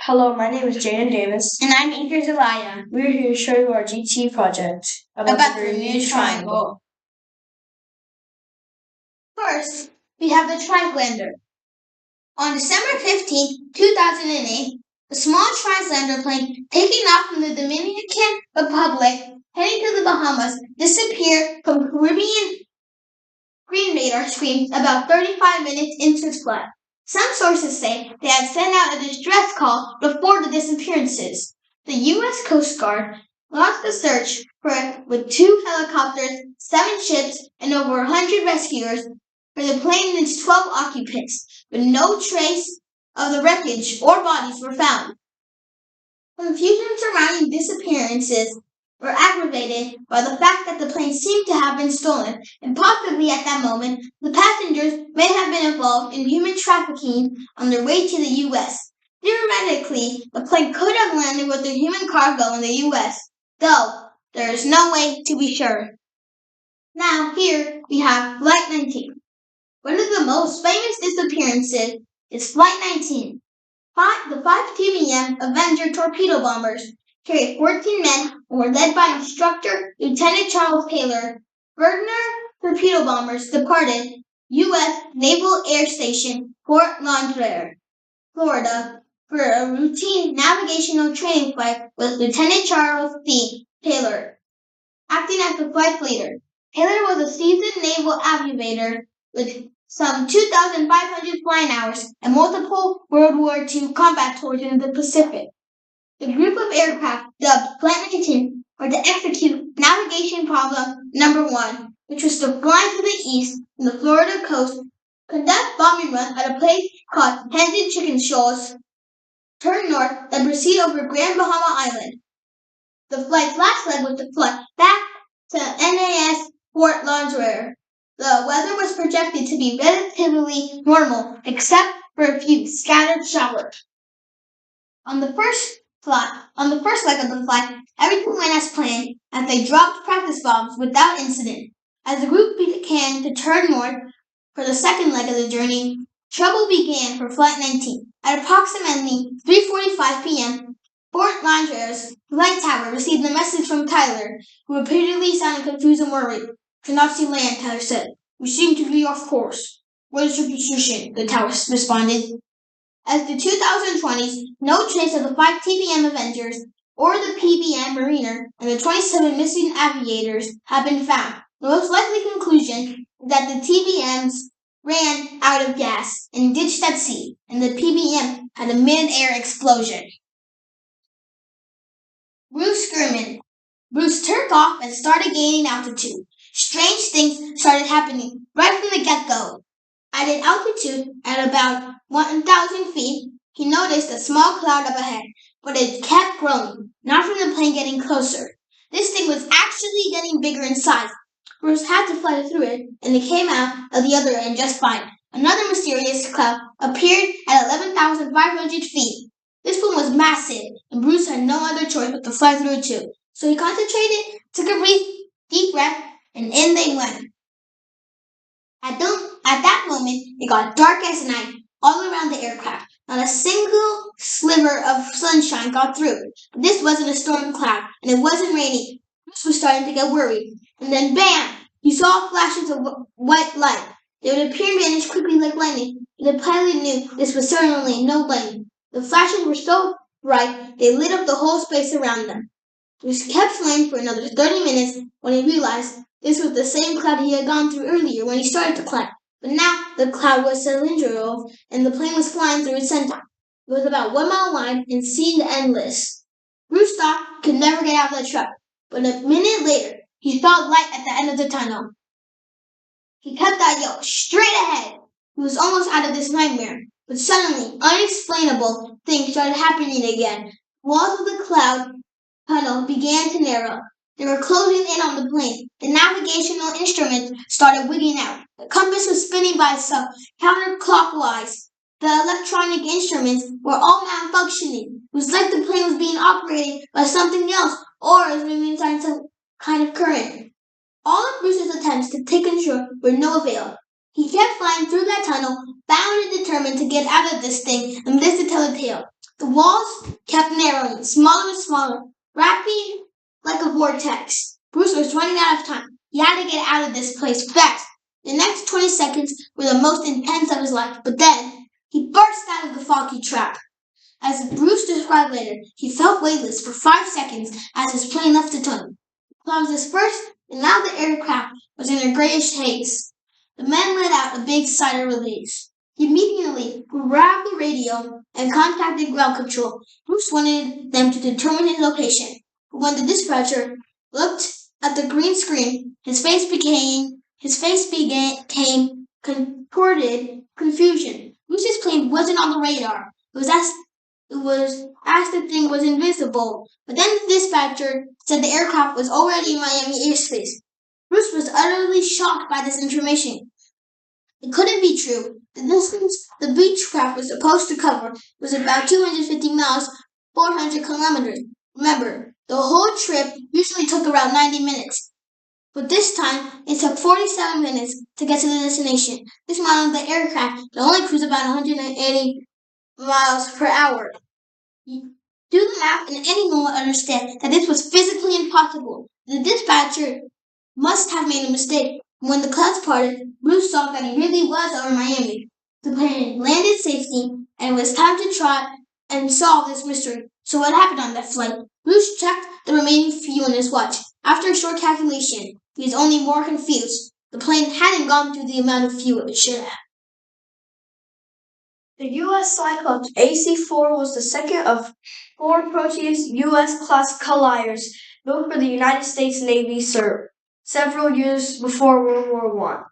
Hello, my name is Jaden Davis. And I'm Iker Zelaya. We're here to show you our GT project about the Bermuda Triangle. First, we have the Translander. On December 15, 2008, a small Translander plane taking off from the Dominican Republic heading to the Bahamas disappeared from Caribbean screen radar screens about 35 minutes into its flight. Some sources say they had sent out a distress call before the disappearances. The U.S. Coast Guard launched a search for it with 2 helicopters, 7 ships, and over 100 rescuers for the plane and its 12 occupants, but no trace of the wreckage or bodies were found. Confusion surrounding disappearances were aggravated by the fact that the plane seemed to have been stolen, and possibly at that moment, the passengers may have been involved in human trafficking on their way to the U.S. Theoretically, the plane could have landed with a human cargo in the U.S., though there is no way to be sure. Now, here we have Flight 19. One of the most famous disappearances is Flight 19. The 5 TBM Avenger torpedo bombers carried 14 men and were led by instructor Lieutenant Charles Taylor. Bergner torpedo bombers departed U.S. Naval Air Station Fort Lauderdale, Florida, for a routine navigational training flight with Lieutenant Charles C. Taylor acting as the flight leader. Taylor was a seasoned naval aviator with some 2,500 flying hours and multiple World War II combat tours in the Pacific. The group of aircraft dubbed Flight 19 were to execute navigation problem number 1, which was to fly to the east from the Florida coast, conduct bombing runs at a place called Hens and Chicken Shoals, turn north, then proceed over Grand Bahama Island. The flight's last leg was to fly back to NAS Fort Lauderdale. The weather was projected to be relatively normal, except for a few scattered showers. On the first leg of the flight, everything went as planned as they dropped practice bombs without incident. As the group began to turn north for the second leg of the journey, trouble began for Flight 19. At approximately 3:45 p.m., Fort Lauderdale's flight tower received a message from Tyler, who repeatedly sounded confused and worried. "Cannot see land," Tyler said. "We seem to be off course." "What is your position?" the tower responded. As the 2020s, no trace of the 5 TBM Avengers or the PBM Mariner and the 27 missing aviators have been found. The most likely conclusion is that the TBMs ran out of gas and ditched at sea, and the PBM had a mid-air explosion. Bruce Sherman. Bruce took off and started gaining altitude. Strange things started happening right from the get-go. At an altitude at about 1,000 feet, he noticed a small cloud up ahead, but it kept growing, not from the plane getting closer. This thing was actually getting bigger in size. Bruce had to fly through it, and it came out of the other end just fine. Another mysterious cloud appeared at 11,500 feet. This one was massive, and Bruce had no other choice but to fly through it too. So he concentrated, took a deep breath, and in they went. At that moment, it got dark as night all around the aircraft. Not a single sliver of sunshine got through. But this wasn't a storm cloud, and it wasn't raining. Bruce was starting to get worried. And then, bam! He saw flashes of white light. They would appear and vanish quickly like lightning, and the pilot knew this was certainly no plane. The flashes were so bright, they lit up the whole space around them. Bruce kept flying for another 30 minutes when he realized this was the same cloud he had gone through earlier when he started to climb. But now the cloud was cylindrical, and the plane was flying through its center. It was about 1 mile wide and seemed endless. Bruce thought he could never get out of the truck, but a minute later, he saw light at the end of the tunnel. He kept that yell straight ahead. He was almost out of this nightmare, but suddenly, unexplainable things started happening again. The walls of the cloud tunnel began to narrow. They were closing in on the plane. The navigational instruments started wigging out. The compass was spinning by itself, counterclockwise. The electronic instruments were all malfunctioning. It was like the plane was being operated by something else, or it was moving inside some kind of current. All of Bruce's attempts to take control were no avail. He kept flying through that tunnel, bound and determined to get out of this thing and live to tell a tale. The walls kept narrowing, smaller and smaller, wrapping like a vortex. Bruce was running out of time. He had to get out of this place fast. The next 20 seconds were the most intense of his life, but then he burst out of the foggy trap. As Bruce described later, he felt weightless for 5 seconds as his plane left the tunnel. Clouds dispersed, and now the aircraft was in a grayish haze. The men let out a big sigh of relief. He immediately grabbed the radio and contacted ground control. Bruce wanted them to determine his location. But when the dispatcher looked at the green screen, his face became contorted confusion. Bruce's plane wasn't on the radar. It was as the thing was invisible. But then the dispatcher said the aircraft was already in Miami airspace. Bruce was utterly shocked by this information. It couldn't be true. The distance the Beechcraft was supposed to cover was about 250 miles, 400 kilometers. Remember, the whole trip usually took around 90 minutes. But this time, it took 47 minutes to get to the destination. This model of the aircraft could only cruise about 180 miles per hour. Do the math, and anyone will understand that this was physically impossible. The dispatcher must have made a mistake. When the clouds parted, Bruce saw that he really was over Miami. The plane landed safely, and it was time to try and solve this mystery. So what happened on that flight? Bruce checked the remaining fuel in his watch. After a short calculation, he was only more confused. The plane hadn't gone through the amount of fuel it should have. The U.S. Cyclops AC-4 was the second of four Proteus U.S.-class colliers built for the United States Navy several years before World War I.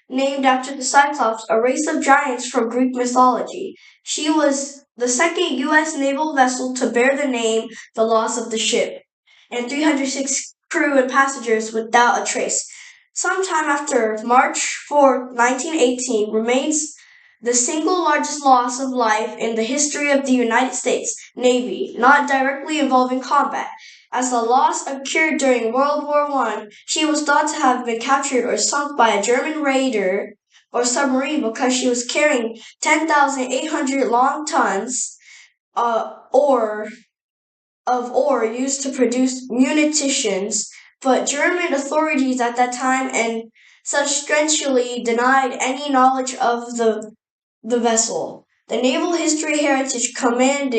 Named after the Cyclops, a race of giants from Greek mythology, she was the second U.S. naval vessel to bear the name The Loss of the Ship, and 306 crew and passengers without a trace. Sometime after March 4, 1918, remains the single largest loss of life in the history of the United States Navy, not directly involving combat. As the loss occurred during World War I, she was thought to have been captured or sunk by a German raider or submarine because she was carrying 10,800 long tons ore of ore used to produce munitions, but German authorities at that time and substantially denied any knowledge of the vessel. The Naval History Heritage Command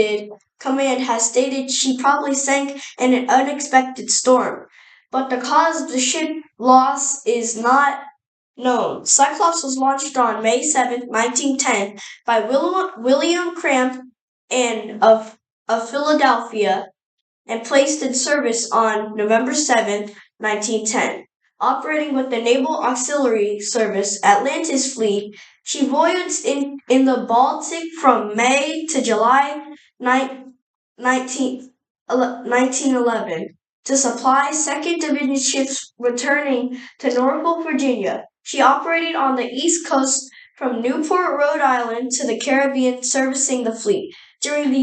has stated she probably sank in an unexpected storm, but the cause of the ship loss is not known. Cyclops was launched on May 7, 1910 by William Cramp of Philadelphia and placed in service on November 7, 1910. Operating with the Naval Auxiliary Service Atlantis Fleet, she voyaged in the Baltic from May to July 1911 to supply 2nd Division ships returning to Norfolk, Virginia. She operated on the East Coast from Newport, Rhode Island to the Caribbean, servicing the fleet. During the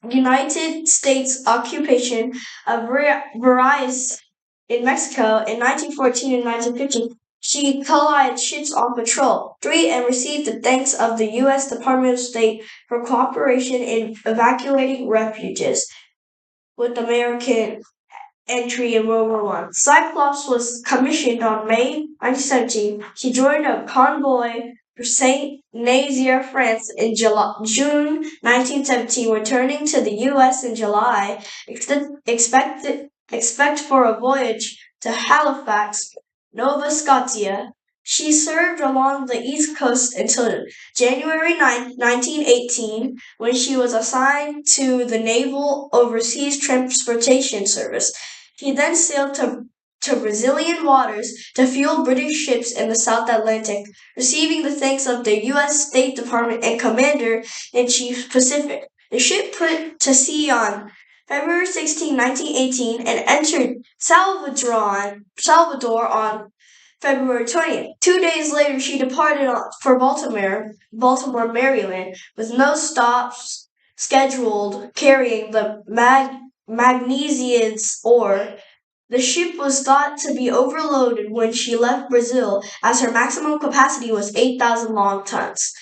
United States occupation of Veracruz in Mexico in 1914 and 1915, she collided ships on patrol 3 and received the thanks of the U.S. Department of State for cooperation in evacuating refugees with American entry in World War I. Cyclops was commissioned on May 1917. She joined a convoy for St. Nazaire, France in June 1917, returning to the U.S. in July. Expect for a voyage to Halifax, Nova Scotia. She served along the East Coast until January 9, 1918, when she was assigned to the Naval Overseas Transportation Service. She then sailed to Brazilian waters to fuel British ships in the South Atlantic, receiving the thanks of the U.S. State Department and Commander-in-Chief Pacific. The ship put to sea on February 16, 1918, and entered Salvador on February 20th. 2 days later, she departed for Baltimore, Maryland, with no stops scheduled, carrying the magnesium ore. The ship was thought to be overloaded when she left Brazil, as her maximum capacity was 8,000 long tons.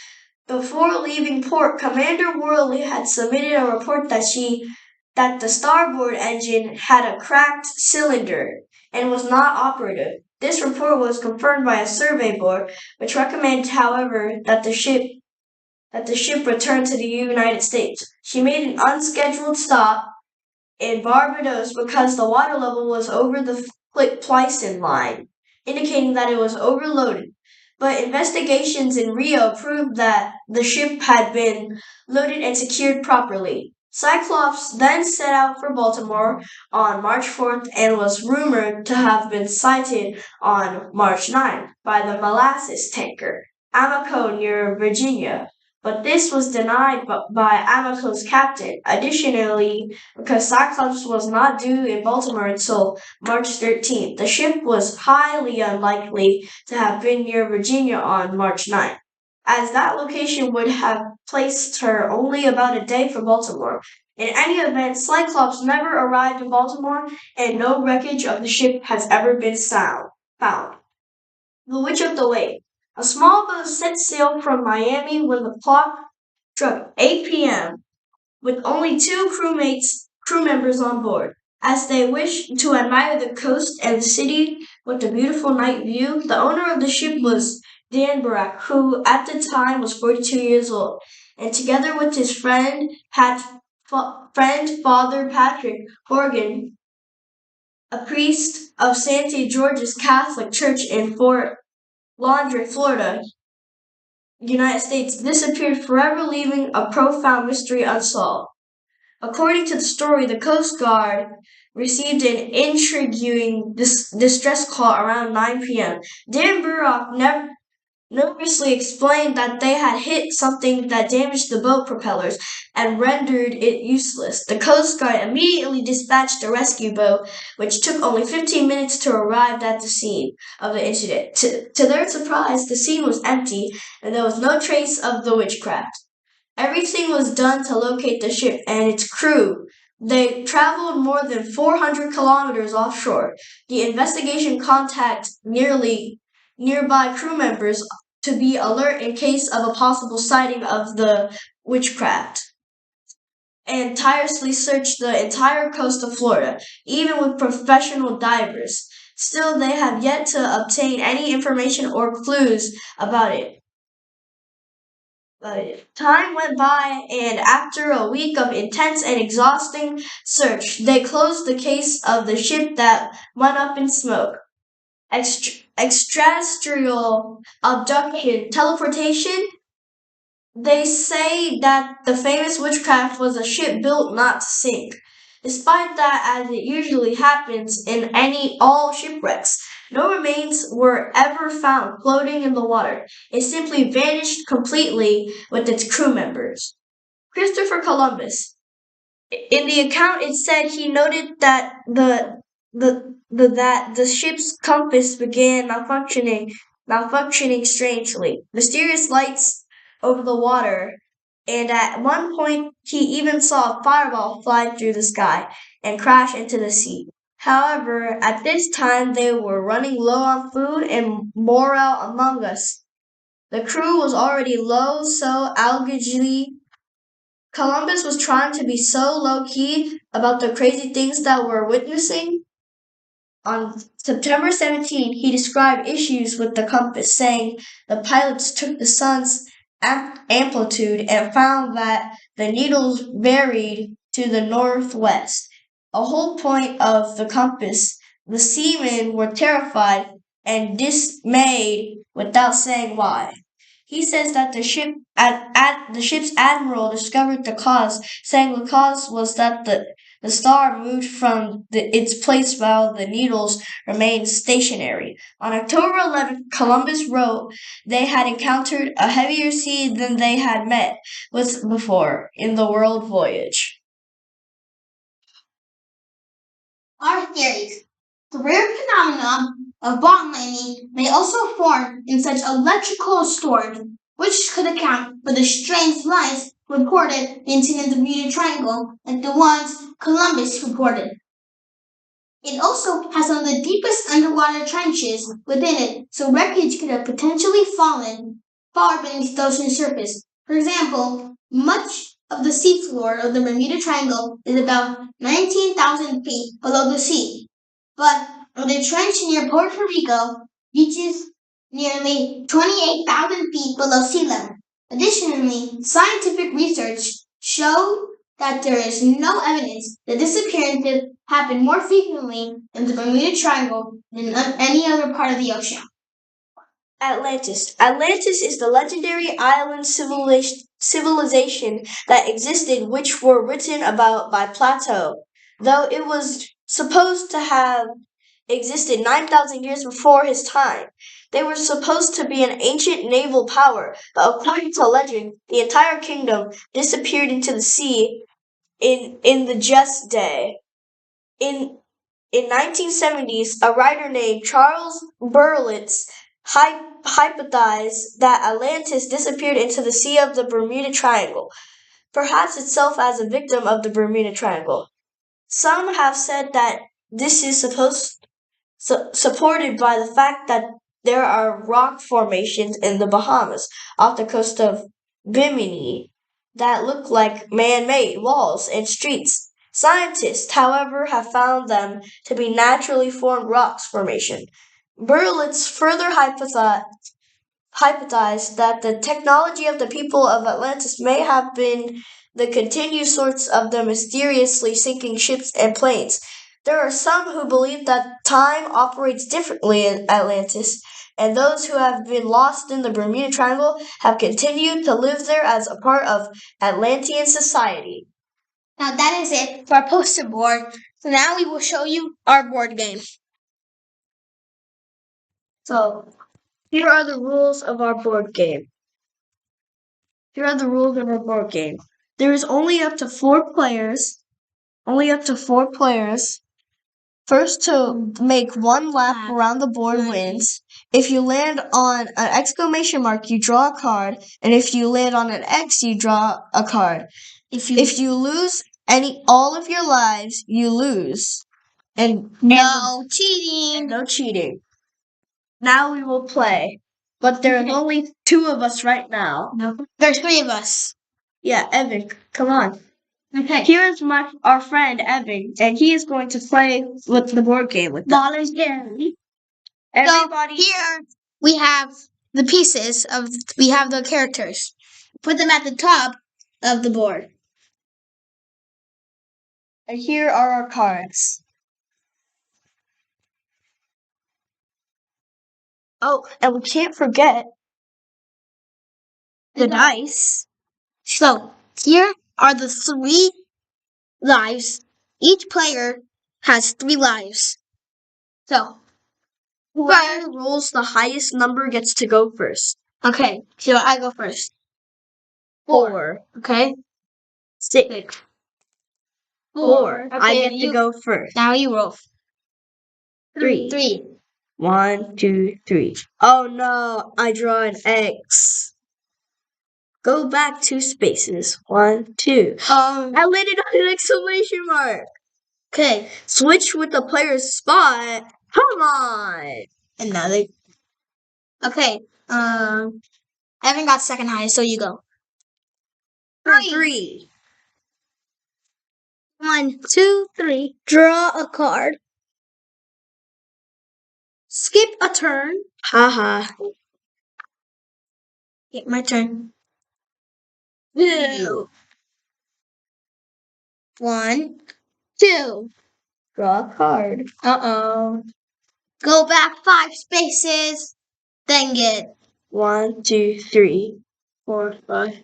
Before leaving port, Commander Worley had submitted a report that the starboard engine had a cracked cylinder and was not operative. This report was confirmed by a survey board, which recommended, however, that the ship return to the United States. She made an unscheduled stop in Barbados because the water level was over the Pleistocene line, indicating that it was overloaded. But investigations in Rio proved that the ship had been loaded and secured properly. Cyclops then set out for Baltimore on March 4th and was rumored to have been sighted on March 9th by the molasses tanker Amico near Virginia. But this was denied by Amico's captain. Additionally, because Cyclops was not due in Baltimore until March 13th, the ship was highly unlikely to have been near Virginia on March 9th, as that location would have placed her only about a day from Baltimore. In any event, Cyclops never arrived in Baltimore, and no wreckage of the ship has ever been found. The Witch of the Lake. A small boat set sail from Miami when the clock struck 8 p.m. with only two crew members on board. As they wished to admire the coast and the city with the beautiful night view, the owner of the ship was Dan Barak, who at the time was 42 years old, and together with his Father Patrick Horgan, a priest of St. George's Catholic Church in Fort Lauderdale, Florida, United States, disappeared forever, leaving a profound mystery unsolved. According to the story, the Coast Guard received an intriguing distress call around 9 p.m. Dan Burrock nervously explained that they had hit something that damaged the boat propellers and rendered it useless. The Coast Guard immediately dispatched a rescue boat, which took only 15 minutes to arrive at the scene of the incident. To their surprise, the scene was empty and there was no trace of the witchcraft. Everything was done to locate the ship and its crew. They traveled more than 400 kilometers offshore. The investigation contacted nearby crew members to be alert in case of a possible sighting of the witchcraft, and tirelessly searched the entire coast of Florida, even with professional divers. Still, they have yet to obtain any information or clues about it. Time went by, and after a week of intense and exhausting search, they closed the case of the ship that went up in smoke. Extraterrestrial abduction, teleportation. They say that the famous witchcraft was a ship built not to sink. Despite that, as it usually happens in all shipwrecks, no remains were ever found floating in the water. It simply vanished completely with its crew members. Christopher Columbus. In the account, it said he noted that the ship's compass began malfunctioning strangely. Mysterious lights over the water, and at one point he even saw a fireball fly through the sky and crash into the sea. However, at this time they were running low on food and morale among us. The crew was already low, so allegedly Columbus was trying to be so low key about the crazy things that we're witnessing. On September 17, he described issues with the compass, saying the pilots took the sun's amplitude and found that the needles varied to the northwest. A whole point of the compass. The seamen were terrified and dismayed without saying why. He says that the ship's admiral discovered the cause, saying the cause was that the star moved from its place while the needles remained stationary. On October 11th, Columbus wrote they had encountered a heavier sea than they had met with before in the world voyage. Our theories. The rare phenomenon of bond lightning may also form in such electrical storms, which could account for the strange lights reported being seen in the Bermuda Triangle, like the ones Columbus reported. It also has some of the deepest underwater trenches within it, so wreckage could have potentially fallen far beneath the ocean surface, For example, much of the seafloor of the Bermuda Triangle is about 19,000 feet below the sea, but the trench near Puerto Rico reaches nearly 28,000 feet below sea level. Additionally, scientific research showed that there is no evidence that disappearances happen more frequently in the Bermuda Triangle than in any other part of the ocean. Atlantis. Atlantis is the legendary island civilization that existed, which were written about by Plato, though it was supposed to have existed 9,000 years before his time. They were supposed to be an ancient naval power, but according to legend, the entire kingdom disappeared into the sea in the just day. In 1970s, a writer named Charles Berlitz hypothesized that Atlantis disappeared into the Sea of the Bermuda Triangle, perhaps itself as a victim of the Bermuda Triangle. Some have said that this is supported by the fact that there are rock formations in the Bahamas off the coast of Bimini that look like man-made walls and streets. Scientists, however, have found them to be naturally formed rocks formation. Berlitz further hypothesized that the technology of the people of Atlantis may have been the continued source of the mysteriously sinking ships and planes. There are some who believe that time operates differently in Atlantis, and those who have been lost in the Bermuda Triangle have continued to live there as a part of Atlantean society. Now that is it for our poster board. So now we will show you our board game. So, here are the rules of our board game. Here are the rules of our board game. There is only up to 4 players. Only up to 4 players. First to make one lap around the board wins. If you land on an exclamation mark, you draw a card, and if you land on an X, you draw a card. If you lose all of your lives, you lose. And No cheating. no cheating. Now we will play. But there are only 2 of us right now. No. There's 3 of us. Yeah, Evan, come on. Okay. Here is our friend Evan, and he is going to play with the board game with us. Voluntarily. Everybody. So here we have the pieces we have the characters. Put them at the top of the board. And here are our cards. Oh, and we can't forget the dice. So here are the 3 lives. Each player has 3 lives. So whoever rolls the highest number gets to go first. Okay, so I go first. 4. Okay. 6. 4. Okay, I get to go first. Now you roll. 3. 3. 1, 2, 3. Oh no, I draw an X. Go back 2 spaces. 1, 2. I landed on an exclamation mark. Okay. Switch with the player's spot. Come on. Another. Okay. I haven't got second highest, so you go. 3. 1, 2, 3. Draw a card. Skip a turn. Haha. Okay, my turn. 2. 1, 2. Draw a card. Uh-oh. Go back 5 spaces. Then get 1, 2, 3, 4, 5.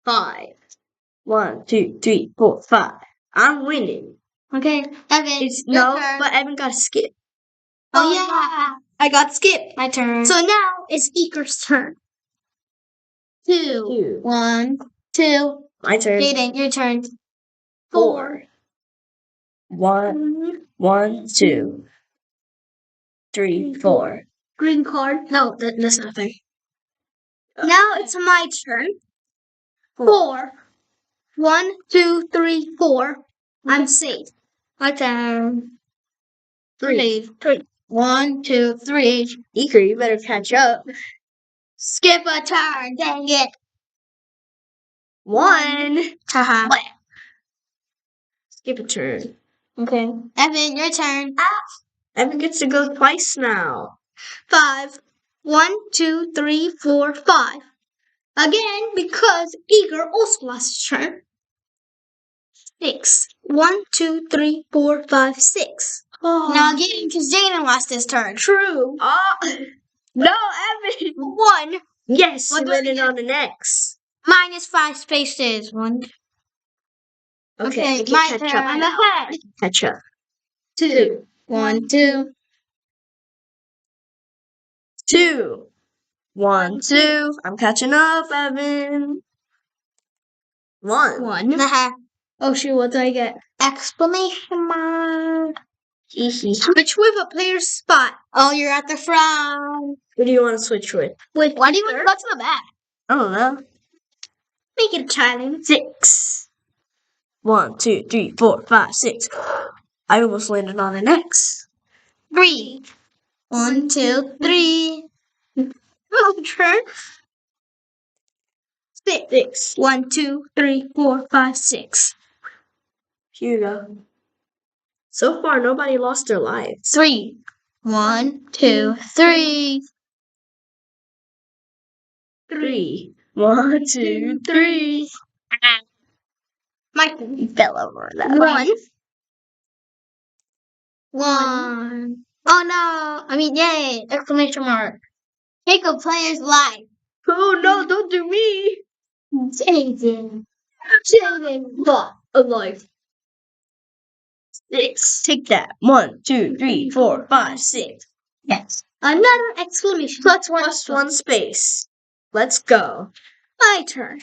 5. 1, 2, 3, 4, 5. I'm winning. Okay, Evan. But Evan got to skip. Oh yeah, I got skipped. my turn. So now it's Iker's turn. 2. 1, 2. My turn. Jaden, your turn. 4. 1, 2, 3, 4. Green card. No, that's nothing. Now it's my turn. 4. 1, 2, 3, 4. I'm safe. My turn. 3. 1, 2, 3. Iker, you better catch up. Skip a turn, dang it. 1. Haha. Skip a turn. Okay. Evan, your turn. Evan gets to go twice now. 5. 1, 2, 3, 4, 5. Again, because Iker also lost his turn. 6. 1, 2, 3, 4, 5, 6. Oh. Now again, because Jaden lost his turn. True. No, Evan. 1. Yes, What you do I landed get? on an X. Minus 5 spaces. 1. Okay, my catch turn. up. I'm ahead. Catch up. 2. 1, 2. 2. 1, 2. I'm catching up, Evan. 1. 1. Oh shoot, what do I get? Exclamation mark. Switch with a player's spot. Oh, you're at the front. Who do you want to switch with? Why do you want to go to the back? I don't know. Make it a challenge. 6. 1, 2, 3, 4, 5, 6. I almost landed on an X. 3. 1, 2, 3. Turn. 6. 1, 2, 3, 4, 5, 6. Here you go. So far, nobody lost their lives. 3. 1, 2, 3. 3. 1, 2, 3. My fell over that. 1. 1. Oh no! I mean, yay! Exclamation mark. Take a player's life. Oh no, don't do me. Jaden. What? Alive. 6. Take that. 1, 2, 3, 4, 5, 6. Yes. Another exclamation. Plus one space. Let's go. My turn.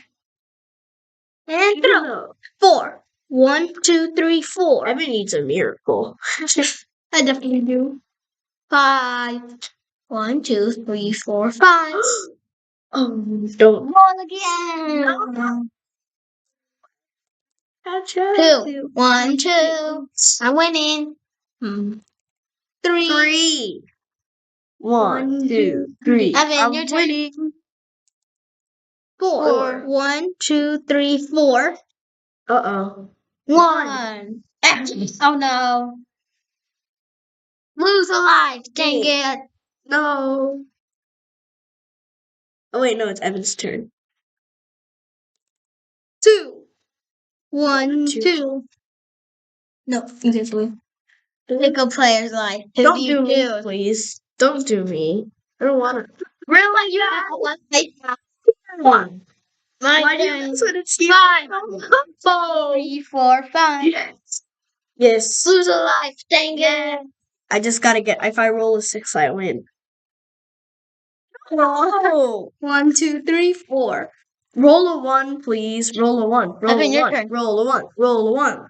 And throw. 4. 1, 2, 3, 4. Evan needs a miracle. I definitely do. 5. 1, 2, 3, 4, 5. Oh, don't. Roll again. No. Catch up. 2. 1, 2. I'm winning. 3. 3. 1, 2, 3. Evan, I'm your turn. winning. 4. 1, 2, 3, 4. Uh-oh. 1. Oh no. Lose a life. Dang it. No. Oh wait, no, it's Evan's turn. 2. 1, Two. 2. No, exactly. Pick a player's life. Don't do me, please. Don't do me. I don't want to. Really? You have one life. 1. My Why do you turn. miss when it's 5. Oh. 3, 4, 5. Yes. Yes. Lose a life. Dang it. I just gotta get. If I roll a 6, I win. No. 1, 2, 3, 4. Roll a 1, please. Roll a 1. Roll Evan, a your 1. turn. Roll a 1. Roll a 1.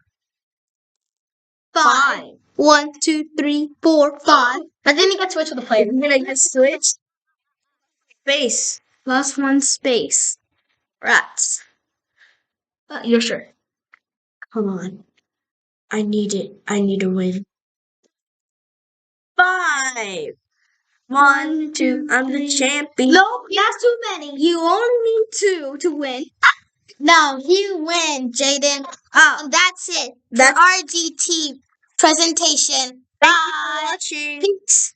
5. 1, 2, 3, 4, 5. And then you get switch with the player. You're gonna get switched. Space. Plus 1 space. Rats. You're sure. Come on. I need it. I need a win. 5. 1, 2. I'm the champion. No, that's too many. You only need 2 to win. No, you win, Jaden. That's it. That's RGT presentation. Thank you for watching. Peace.